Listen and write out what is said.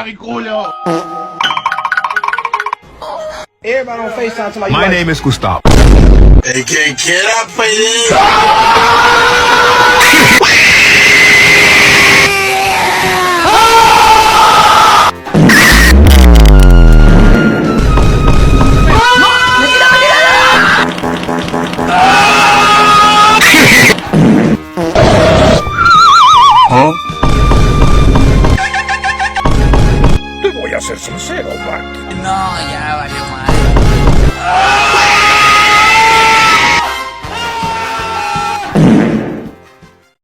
mi culo. Everybody on FaceTime to like My name is Gustavo. El que quiera pedir. Te voy a ser sincero, Mark. No, ya valió mal.